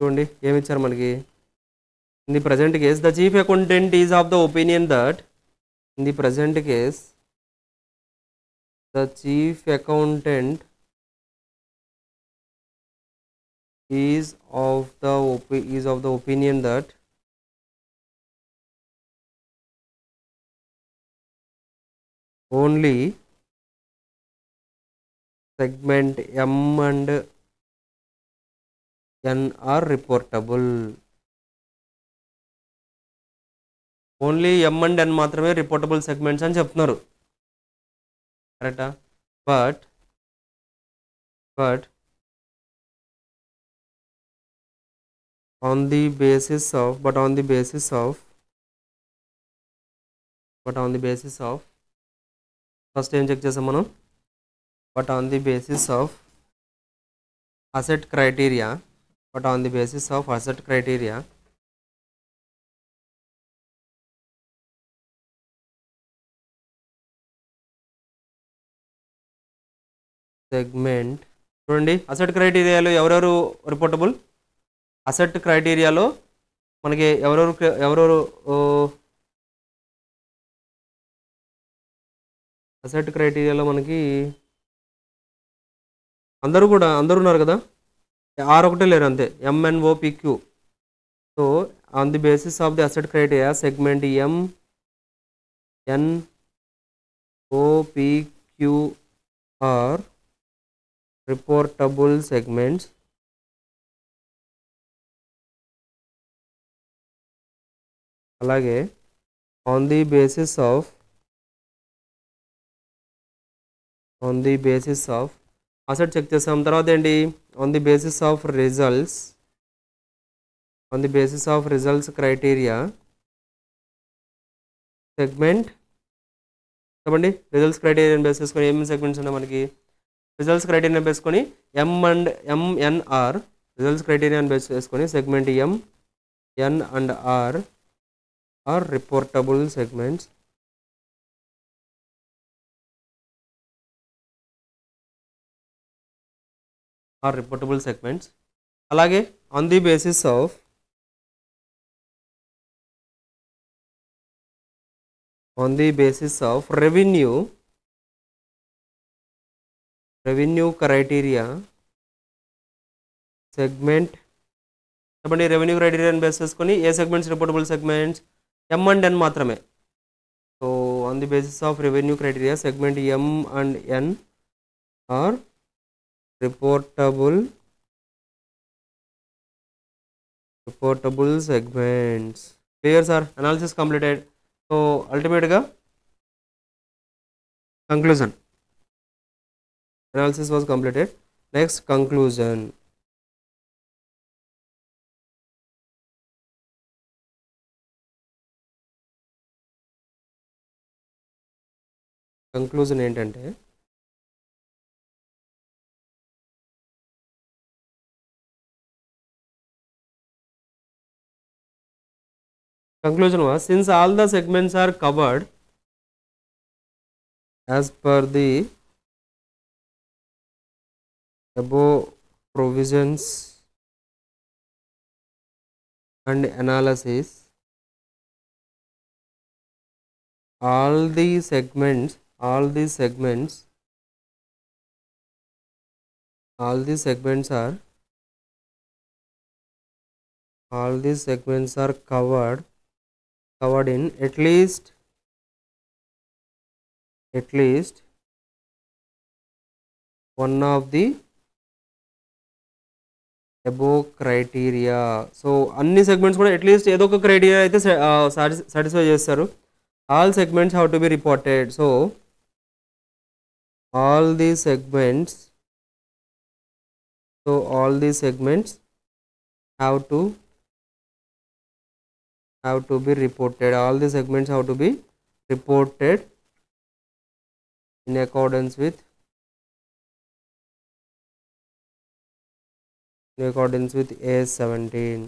Speaker 1: చూడండి ఏమి ఇచ్చారు మనకి in the present case the chief accountant is of the opinion that the chief accountant is of the opinion that only segment M and N are reportable. Only M and N మాత్రమే reportable segments అని చెప్తున్నారు. కరెక్టా? But on the basis of first ఏం check చేసాం మనం? But on the basis of asset criteria, segment చూడండి, asset క్రైటీరియాలో ఎవరెవరు reportable? Asset క్రైటీరియాలో మనకి ఎవరెవరు అసెట్ క్రైటీరియాలో మనకి అందరూ ఉన్నారు కదా, ఆర్ ఒకటే లేరు అంతే, MNOPQ. So on the basis of the asset criteria segment MNOPQ are reportable segments. అలాగే on the basis of asset check చేసాం. తర్వాత ఏంటి? on the basis of results criteria segment. చెప్పండి, రిజల్ట్స్ క్రైటీరియా బేస్ చేసుకొని ఏమేమి సెగ్మెంట్స్ ఉన్నాయి మనకి? Results criteria base చేసుకొని MNR రిజల్ట్స్ క్రైటీరియా బేస్ చేసుకొని segment MN and R are reportable segments. అలాగే on the basis of revenue criteria segment. చెప్పండి, revenue క్రైటీరియాని బేస్ చేసుకొని ఏ segments reportable segments? M and N మాత్రమే. So on the basis of revenue criteria segment M and N are reportable segments. Clear sir? Analysis completed. So అల్టిమేట్గా conclusion, analysis was completed. Next, conclusion. Conclusion ఏంటంటే, conclusion was, since all the segments are covered as per the above provisions and analysis, all the segments are covered in at least one of the above criteria. So అన్ని segments కూడా at least ఏదో ఒక criteria అయితే satisfy చేస్తారు. All segments have to be reported. So all the segments have to be reported. All the segments have to be reported in accordance with AS 17.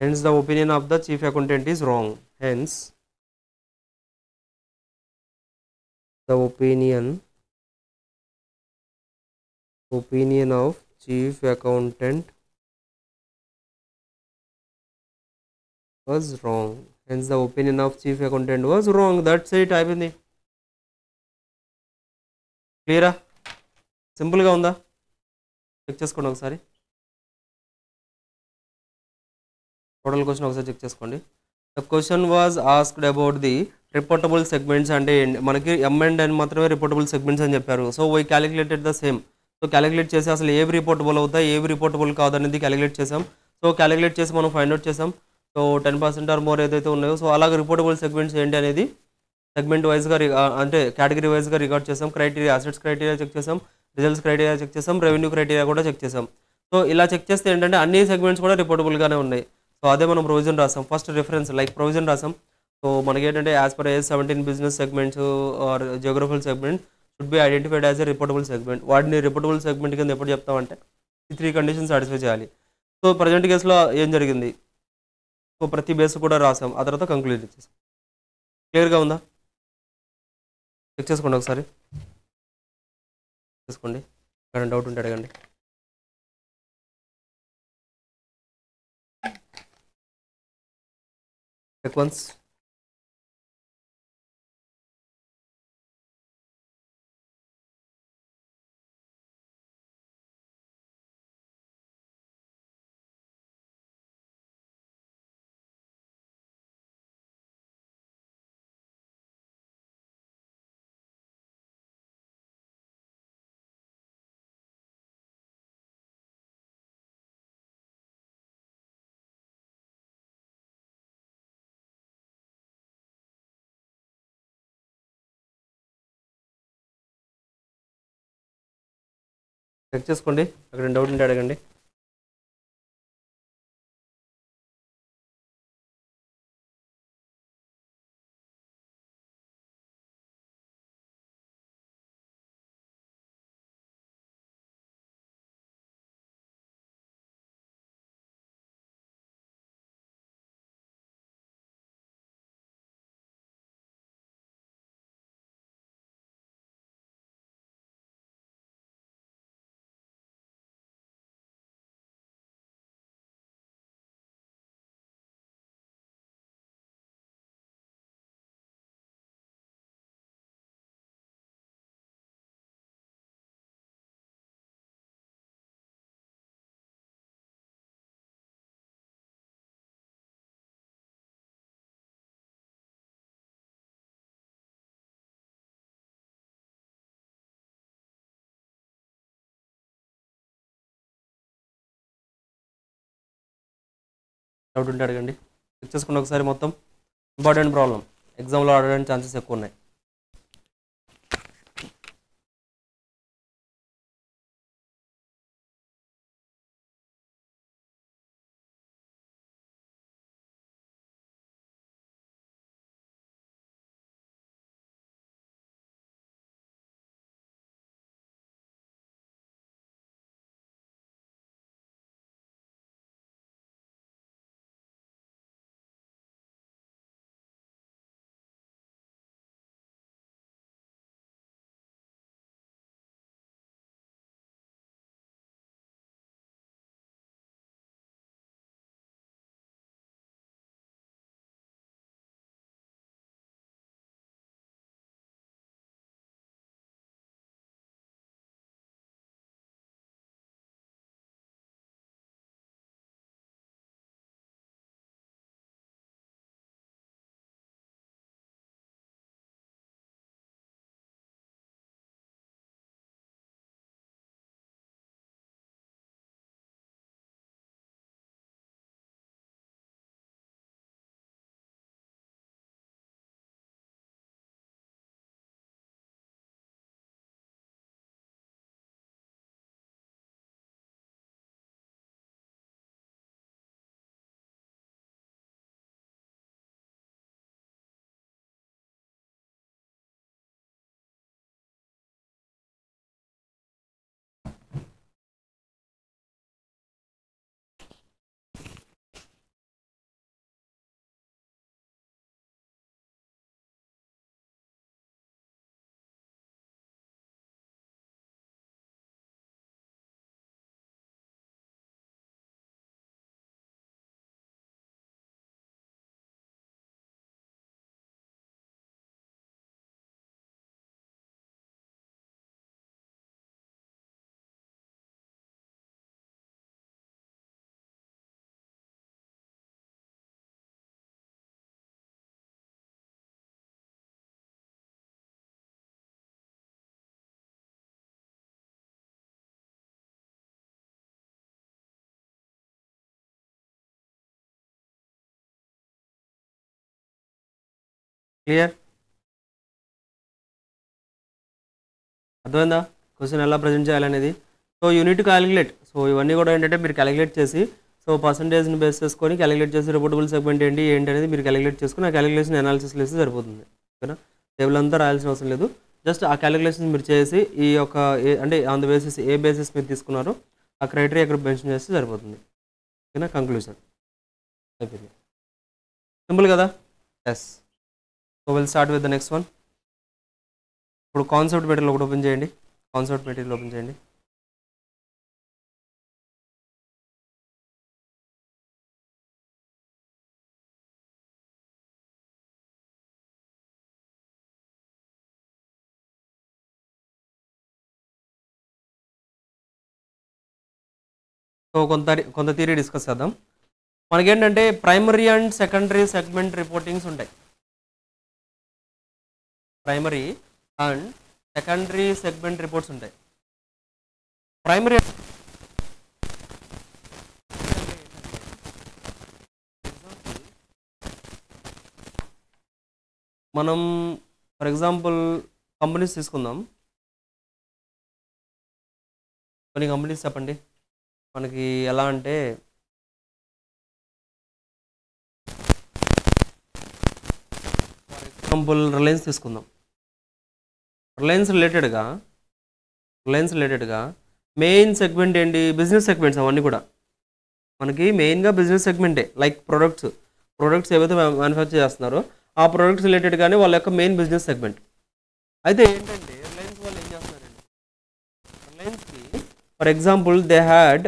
Speaker 1: Hence the opinion of the chief accountant is wrong. Hence the opinion of chief accountant was wrong. Hence the opinion of chief accountant was wrong. That's it. అయిపోయింది. క్లియరా? సింపుల్గా ఉందా? Check చేసుకోండి ఒకసారి. Total question ఒకసారి check చేసుకోండి. The question was asked about the reportable segments అంటే మనకి ఎం అండ్ ఎన్ మాత్రమే రిపోర్టబుల్ సెగ్మెంట్స్ అని చెప్పారు. So why calculated the same. So calculate చేసి అసలు ఏవి రిపోర్టబుల్ అవుతాయి ఏవి రిపోర్టబుల్ కాదనేది క్యాలిక్యులేట్ చేసాం. సో క్యాలిక్యులేట్ చేసి మనం ఫైండ్ అవుట్ చేసాం. సో 10% ఆర్ మోర్ ఏదైతే ఉన్నాయో సో అలాగే రిపోర్టబుల్ సెగ్మెంట్స్ ఏంటి అనేది సెగ్మెంట్ వైజ్గా అంటే కేటగిరీ వైజ్గా రికార్డ్ చేసాం. క్రైటీరియా అసెట్స్ క్రైటీరియా చెక్ చేసాం, రిజల్ట్స్ క్రైటీరియా చెక్ చేసాం, రెవెన్యూ క్రైటీరియా కూడా చెక్ చేసాం. సో ఇలా చెక్ చేస్తే ఏంటంటే అన్ని సెగ్మెంట్స్ కూడా రిపోర్టబుల్గానే ఉన్నాయి. సో అదే మనం ప్రొవిజన్ రాసాం. ఫస్ట్ రిఫరెన్స్ లైక్ ప్రొవిజన్ రాసాం. సో మనకి ఏంటంటే as per AS 17 business segments or geographical segment should be identified as a reportable segment. వాటిని రిపోర్టబుల్ సెగ్మెంట్ కింద ఎప్పుడు చెప్తామంటే ఈ 3 కండిషన్స్ సాటిస్ఫై చేయాలి. సో ప్రజెంట్ కేసులో ఏం జరిగింది, సో ప్రతి బేస్ కూడా రాసాం. ఆ తర్వాత కంక్లూడ్ చేసాం. క్లియర్గా ఉందా? చెక్ చేసుకోండి ఒకసారి, చేసుకోండి. ఏమైనా డౌట్ ఉంటే అడగండి. Check once. చెక్ చేసుకోండి, అక్కడ డౌట్ ఉంటే అడగండి. డౌట్ ఉంటే అడగండి. చెక్ చేసుకోండి ఒకసారి మొత్తం. ఇంపార్టెంట్ ప్రాబ్లం, ఎగ్జామ్లో అడగడానికి ఛాన్సెస్ ఎక్కువ ఉన్నాయి. క్లియర్? అర్థమైందా క్వశ్చన్ ఎలా ప్రజెంట్ చేయాలనేది? So unit calculate. సో ఇవన్నీ కూడా ఏంటంటే మీరు క్యాలిక్యులేట్ చేసి, సో పర్సంటేజ్ని బేస్ చేసుకొని క్యాలిక్యులేట్ చేసి రిపోర్టబుల్ సెగ్మెంట్ ఏంటి అనేది మీరు క్యాలిక్యులేట్ చేసుకుని ఆ క్యాలిక్యులేషన్ అనాలిసిస్ వేస్తే సరిపోతుంది. ఓకేనా? టేబుల్ అంతా రాయాల్సిన అవసరం లేదు. జస్ట్ ఆ క్యాలిక్యులేషన్ మీరు చేసి ఈ యొక్క అంటే on the basis A basis మీరు తీసుకున్నారో ఆ క్రైటీరియా ఇక్కడ మెన్షన్ చేస్తే సరిపోతుంది. ఓకేనా? కంక్లూజన్ అయిపోయింది. సింపుల్ కదా? Yes. So will start with the next one. ఇప్పుడు కాన్సెప్ట్ మెటీరియల్ ఒకటి ఓపెన్ చేయండి. కాన్సెప్ట్ మెటీరియల్ ఓపెన్ చేయండి. సో కొంత థియరీ డిస్కస్ చేద్దాం. మనకేంటంటే primary and secondary segment reportings ఉంటాయి. Primary and secondary segment reports ఉంటాయి. ప్రైమరీ మనం ఫర్ ఎగ్జాంపుల్ కంపెనీస్ తీసుకుందాం. కొన్ని కంపెనీస్ చెప్పండి మనకి ఎలా అంటే, ఫర్ ఎగ్జాంపుల్ రిలయన్స్ తీసుకుందాం. రిలయన్స్ రిలేటెడ్గా మెయిన్ సెగ్మెంట్ ఏంటి? Business segments. అవన్నీ కూడా మనకి మెయిన్గా బిజినెస్ సెగ్మెంటే. లైక్ ప్రొడక్ట్స్ ఏవైతే మ్యానుఫ్యాక్చర్ చేస్తున్నారో ఆ ప్రొడక్ట్స్ రిలేటెడ్గానే వాళ్ళ యొక్క మెయిన్ బిజినెస్ సెగ్మెంట్. అయితే ఏంటంటే రిలయన్స్ వాళ్ళు ఏం చేస్తున్నారండి, రిలయన్స్కి for example they had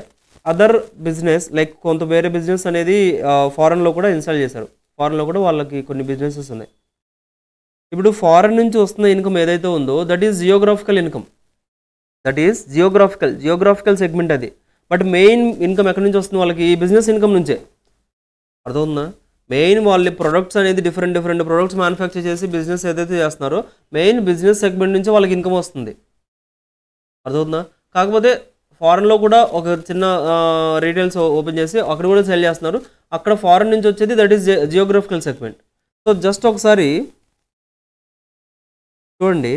Speaker 1: other business, like కొంత వేరే బిజినెస్ అనేది ఫారెన్లో కూడా ఇన్స్టాల్ చేశారు. ఫారెన్లో కూడా వాళ్ళకి కొన్ని బిజినెసెస్ ఉన్నాయి. ఇప్పుడు ఫారెన్ నుంచి వస్తున్న ఇన్కమ్ ఏదైతే ఉందో that is geographical income. That is geographical segment అది. బట్ మెయిన్ ఇన్కమ్ ఎక్కడి నుంచి వస్తుంది వాళ్ళకి? ఈ బిజినెస్ ఇన్కమ్ నుంచే. అర్థమవుతుందా? మెయిన్ వాళ్ళ ప్రొడక్ట్స్ అనేది డిఫరెంట్ ప్రొడక్ట్స్ మ్యానుఫ్యాక్చర్ చేసి బిజినెస్ ఏదైతే చేస్తున్నారో మెయిన్ బిజినెస్ సెగ్మెంట్ నుంచి వాళ్ళకి ఇన్కమ్ వస్తుంది. అర్థమవుతుందా? కాకపోతే ఫారెన్లో కూడా ఒక చిన్న రీటైల్స్ ఓపెన్ చేసి అక్కడ కూడా సెల్ చేస్తున్నారు. అక్కడ ఫారెన్ నుంచి వచ్చేది that is geographical segment. So just ఒకసారి చూడండి,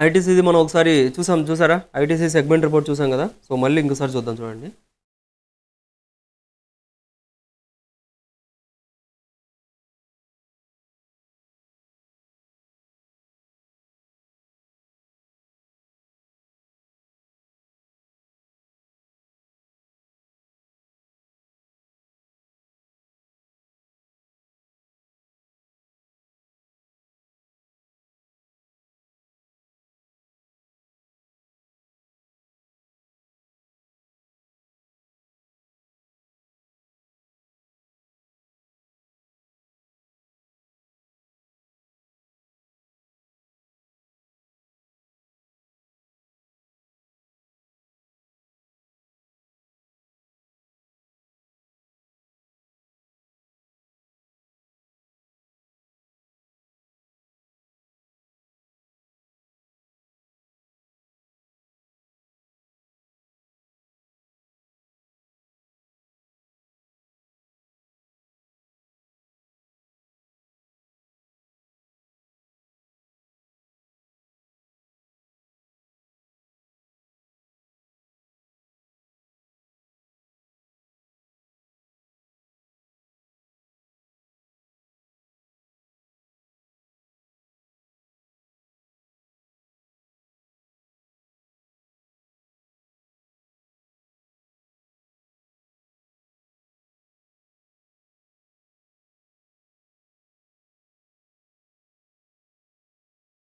Speaker 1: ఐటీసీది మనం ఒకసారి చూసారా? ఐటీసీ సెగ్మెంట్ రిపోర్ట్ చూసాం కదా. సో మళ్ళీ ఇంకోసారి చూద్దాం. చూడండి,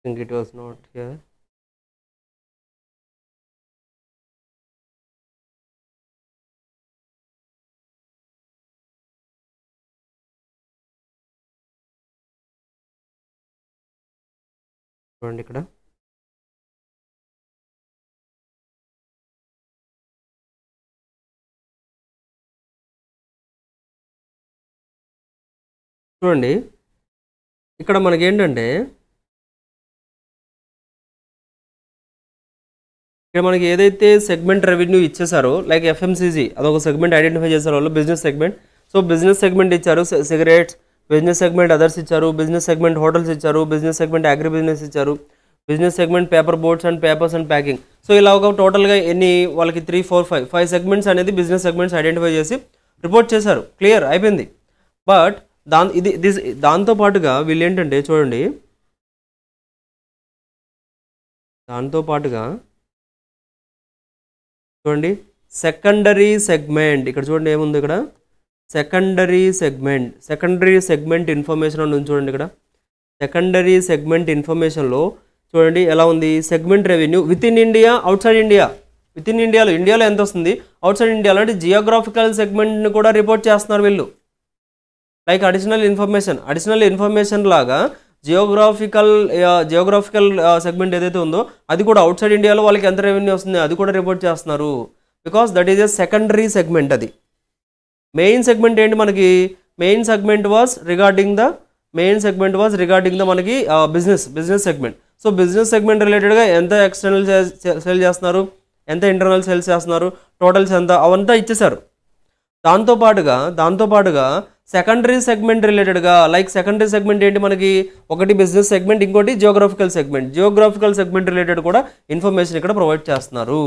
Speaker 1: I think it was not here. చూడండి ఇక్కడ చూడండి, ఇక్కడ మనకి ఏంటంటే ఇక్కడ మనకి ఏదైతే సెగ్మెంట్ రెవెన్యూ ఇచ్చేసారో లైక్ ఎఫ్ఎంసీజీ అదొక సెగ్మెంట్ ఐడెంటిఫై చేశారు వాళ్ళు, business segment. So business segment ఇచ్చారు, సిగరెట్స్, బిజినెస్ సెగ్మెంట్ అదర్స్ ఇచ్చారు, బిజినెస్ సెగ్మెంట్ హోటల్స్ ఇచ్చారు, బిజినెస్ సెగ్మెంట్ అగ్రి బిజినెస్ ఇచ్చారు, business segment paper boards and papers and packing. So ఇలా ఒక టోటల్గా ఎన్ని వాళ్ళకి 3, 4, 5 సెగ్మెంట్స్ అనేది బిజినెస్ సెగ్మెంట్స్ ఐడెంటిఫై చేసి రిపోర్ట్ చేశారు. క్లియర్ అయిపోయింది. బట్ దాంతో పాటుగా వీళ్ళు ఏంటంటే చూడండి, దాంతో పాటుగా చూడండి సెకండరీ సెగ్మెంట్, ఇక్కడ చూడండి ఏముంది, ఇక్కడ సెకండరీ సెగ్మెంట్ ఇన్ఫర్మేషన్ అని ఉంది చూడండి. ఇక్కడ సెకండరీ సెగ్మెంట్ ఇన్ఫర్మేషన్లో చూడండి ఎలా ఉంది, segment revenue with in India, out side India. With in ఇండియాలో ఎంత వస్తుంది, అవుట్ సైడ్ ఇండియాలో అంటే జియోగ్రాఫికల్ సెగ్మెంట్ని కూడా రిపోర్ట్ చేస్తున్నారు వీళ్ళు. లైక్ అడిషనల్ ఇన్ఫర్మేషన్ లాగా జియోగ్రాఫికల్ సెగ్మెంట్ ఏదైతే ఉందో అది కూడా అవుట్ సైడ్ ఇండియాలో వాళ్ళకి ఎంత రెవెన్యూ వస్తుంది అది కూడా రిపోర్ట్ చేస్తున్నారు. Because that is a secondary segment. అది మెయిన్ సెగ్మెంట్ ఏంటి మనకి, main segment was regarding the మనకి business segment. So business segment రిలేటెడ్గా ఎంత ఎక్స్టర్నల్ సేల్ చేస్తున్నారు, ఎంత ఇంటర్నల్ సేల్స్ చేస్తున్నారు, టోటల్స్ ఎంత, అవంతా ఇచ్చేశారు. దాంతోపాటుగా సెకండరీ సెగ్మెంట్ రిలేటెడ్గా, లైక్ సెకండరీ సెగ్మెంట్ ఏంటి మనకి, ఒకటి బిజినెస్ సెగ్మెంట్, ఇంకోటి జియోగ్రాఫికల్ సెగ్మెంట్ రిలేటెడ్ కూడా ఇన్ఫర్మేషన్ ఇక్కడ ప్రొవైడ్ చేస్తున్నారు.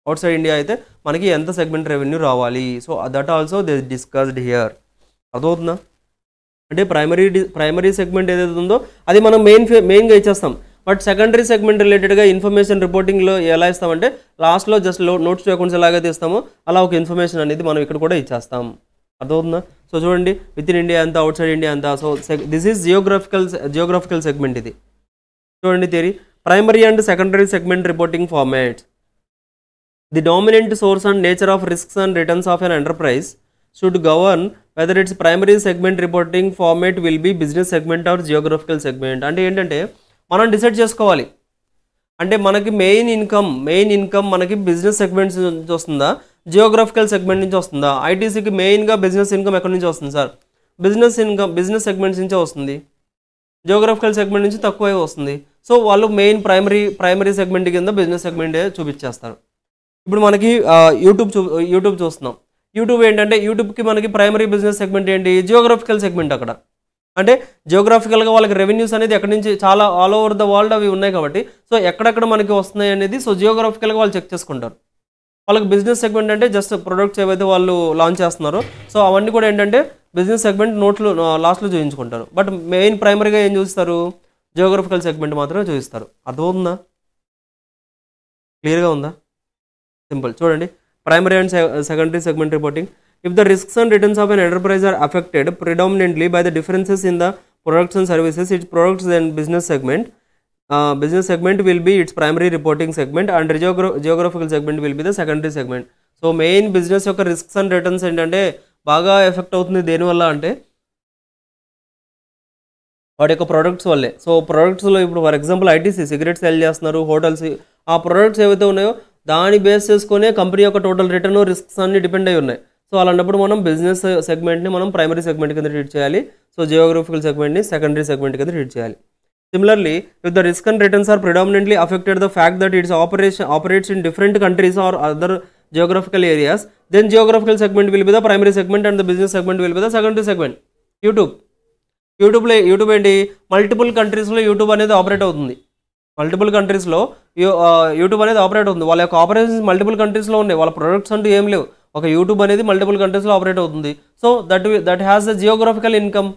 Speaker 1: అవుట్ సైడ్ ఇండియా అయితే మనకి ఎంత సెగ్మెంట్ రెవెన్యూ రావాలి, so that also they discussed here. అర్థమవుతుందా? అంటే ప్రైమరీ సెగ్మెంట్ ఏదైతే ఉందో అది మనం మెయిన్గా ఇచ్చేస్తాం. బట్ సెకండరీ సెగ్మెంట్ రిలేటెడ్గా ఇన్ఫర్మేషన్ రిపోర్టింగ్లో ఎలా ఇస్తామంటే లాస్ట్లో జస్ట్ నోట్స్ అకౌంట్స్ ఎలాగైతే ఇస్తామో అలా ఒక ఇన్ఫర్మేషన్ అనేది మనం ఇక్కడ కూడా ఇచ్చేస్తాం. అర్థమవుతుందా? సో చూడండి విత్ ఇన్ ఇండియా ఎంత, అవుట్ సైడ్ ఇండియా ఎంత. So this is geographical segment. ఇది చూడండి theory, primary and secondary segment reporting formats. The dominant source and nature of risks and returns of an enterprise should govern whether its primary segment reporting format will be business segment or geographical segment. అంటే ఏంటంటే మనం decide చేసుకోవాలి, అంటే మనకి main income మనకి business segments నుంచి వస్తుందా, geographical segment నుంచి వస్తుందా. ఐటీసీకి మెయిన్గా బిజినెస్ ఇన్కమ్ ఎక్కడి నుంచి వస్తుంది సార్, బిజినెస్ సెగ్మెంట్స్ నుంచే వస్తుంది, జియోగ్రాఫికల్ సెగ్మెంట్ నుంచి తక్కువే వస్తుంది. సో వాళ్ళు మెయిన్ ప్రైమరీ సెగ్మెంట్ కింద బిజినెస్ సెగ్మెంటే చూపించేస్తారు. ఇప్పుడు మనకి యూట్యూబ్ చూస్తున్నాం. యూట్యూబ్ ఏంటంటే యూట్యూబ్కి మనకి ప్రైమరీ బిజినెస్ సెగ్మెంట్ ఏంటి, జియోగ్రాఫికల్ సెగ్మెంట్. అక్కడ అంటే జియోగ్రాఫికల్గా వాళ్ళకి రెవెన్యూస్ అనేది ఎక్కడి నుంచి చాలా ఆల్ ఓవర్ ద వరల్డ్ అవి ఉన్నాయి కాబట్టి సో ఎక్కడెక్కడ మనకి వస్తున్నాయి అనేది సో జియోగ్రాఫికల్గా వాళ్ళు చెక్ చేసుకుంటారు. వాళ్ళకి బిజినెస్ సెగ్మెంట్ అంటే జస్ట్ ప్రొడక్ట్స్ ఏవైతే వాళ్ళు లాంచ్ చేస్తున్నారో సో అవన్నీ కూడా ఏంటంటే బిజినెస్ సెగ్మెంట్ నోట్లు లాస్ట్లో చూపించుకుంటారు. బట్ మెయిన్ ప్రైమరీగా ఏం చూస్తారు, జియోగ్రాఫికల్ సెగ్మెంట్ మాత్రమే చూపిస్తారు. అర్థమవుతుందా, క్లియర్గా ఉందా? సింపుల్. చూడండి primary and secondary segment reporting. If the risks and returns of an enterprise are affected predominantly by the differences in the products and services, its products and business segment will be its primary reporting segment and geographical segment will be the secondary segment. So main business యొక్క risks and returns ఏంటంటే బాగా effect అవుతుంది దేనివల్ల అంటే వాటి యొక్క products వల్లే. So ప్రొడక్ట్స్లో ఇప్పుడు for example ITC cigarettes sell చేస్తున్నారు, హోటల్స్, ఆ ప్రొడక్ట్స్ ఏవైతే ఉన్నాయో దాన్ని బేస్ చేసుకునే కంపెనీ యొక్క టోటల్ రిటర్న్ రిస్క్స్ అన్ని డిపెండ్ అయి ఉన్నాయి. సో అలాంటప్పుడు మనం బిజినెస్ సెగ్మెంట్ని మనం ప్రైమరీ సెగ్మెంట్ కింద ట్రీట్ చేయాలి, సో జియోగ్రఫికల్ సెగ్మెంట్ని సెకండరీ సెగ్మెంట్ కింద ట్రీట్ చేయాలి. Similarly if the risk and returns are predominantly affected the fact that its operates in different countries or other geographical areas, then geographical segment will be the primary segment and the business segment will be the secondary segment. YouTube ఏంటి, multiple కంట్రీస్లో YouTube అనేది operate అవుతుంది. YouTube అనేది operate అవుతుంది. వాళ్ళ యొక్క operations multiple కంట్రీస్లో ఉన్నాయి, వాళ్ళ ప్రొడక్ట్స్ అంటూ ఏం లేవు. ఒక యూట్యూబ్ అనేది మల్టిపుల్ కంట్రీస్లో ఆపరేట్ అవుతుంది. So that has the geographical income.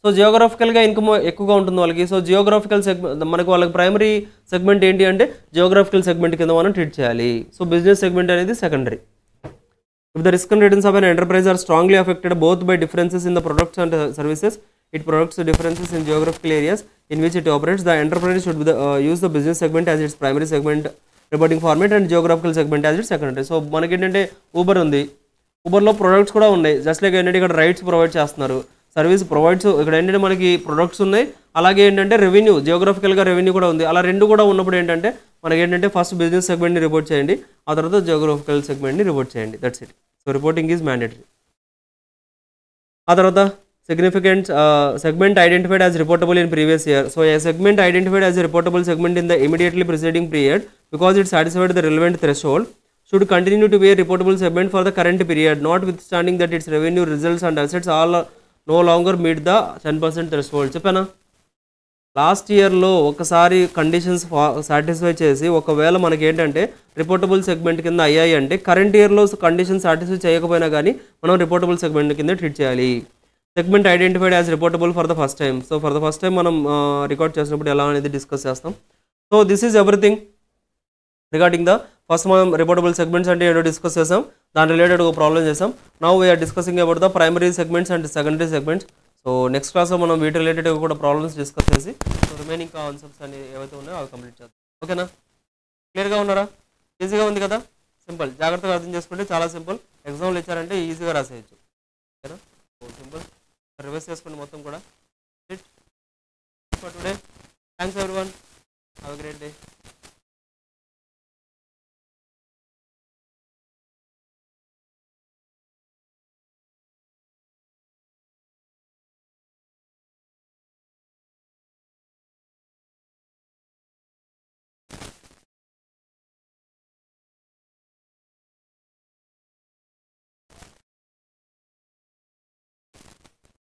Speaker 1: So జియోగ్రాఫికల్గా ఇన్కమ్ ఎక్కువగా ఉంటుంది వాళ్ళకి. సో జియోగ్రాఫికల్ సెగ్మెంట్ మనకి వాళ్ళకి ప్రైమరీ సెగ్మెంట్ ఏంటి అంటే జియోగ్రాఫికల్ సెగ్మెంట్ కింద మనం ట్రీట్ చేయాలి. సో బిజినెస్ సెగ్మెంట్ అనేది secondary. If the risk and returns of an enterprise are strongly affected both by differences in the products and services, it products the differences in geographical areas in which it operates, the enterprise should use the business segment as its primary segment reporting format and geographical segment as its secondary. So మనకి ఏంటంటే Uber ఉంది, ఊబర్లో products కూడా ఉన్నాయి. Just like ఏంటంటే ఇక్కడ rides provide చేస్తున్నారు, service provides, ఇక్కడ ఏంటంటే మనకి ప్రొడక్ట్స్ ఉన్నాయి, అలాగే ఏంటంటే రెవెన్యూ, జియోగ్రాఫికల్గా రెవెన్యూ కూడా ఉంది. అలా రెండు కూడా ఉన్నప్పుడు ఏంటంటే మనకి ఏంటంటే ఫస్ట్ బిజినెస్ సెగ్మెంట్ని రిపోర్ట్ చేయండి, ఆ తర్వాత జియోగ్రాఫికల్ సెగ్మెంట్ని రిపోర్ట్ చేయండి. That's it. So reporting is mandatory. ఆ తర్వాత significant segment identified as reportable in previous year. So a segment identified as a reportable segment in the immediately preceding period because it satisfied the relevant threshold should continue to be a reportable segment for the current period, notwithstanding that its revenue, results and assets all no longer meet the 10% threshold. చెప్పానా? Last ఇయర్లో ఒకసారి conditions satisfy చేసి ఒకవేళ మనకి ఏంటంటే reportable segment కింద అయ్యాయి అంటే కరెంట్ ఇయర్లో కండిషన్ సాటిస్ఫై చేయకపోయినా కానీ మనం రిపోర్టబుల్ సెగ్మెంట్ కింద ట్రీట్ చేయాలి. Segment identified as reportable for the first time. So for the first time మనం రికార్డ్ చేసినప్పుడు ఎలా అనేది డిస్కస్ చేస్తాం. So this is everything regarding the first మనం రిపోర్టబుల్ సెగ్మెంట్స్ అంటే ఏంటో డిస్కస్ చేసాం, దాని రిలేటెడ్ ఒక ప్రాబ్లం చేసాం. Now we're discussing about the primary segments and secondary segments. So next క్లాస్లో మనం వీటి రిలేటెడ్ కూడా ప్రాబ్లమ్స్ డిస్కస్ చేసి సో రిమైనింగ్ కాన్సెప్ట్స్ అని ఏవైతే ఉన్నాయో అవి కంప్లీట్ చేద్దాం. ఓకేనా? క్లియర్గా ఉన్నారా? ఈజీగా ఉంది కదా? సింపుల్. జాగ్రత్తగా అర్థం చేసుకుంటే చాలా సింపుల్. ఎగ్జామ్లు ఇచ్చారంటే ఈజీగా రాసేయచ్చు. ఓకేనా? సింపుల్. రివర్స్ చేసుకోండి మొత్తం కూడా. For today thanks everyone. Have a great day.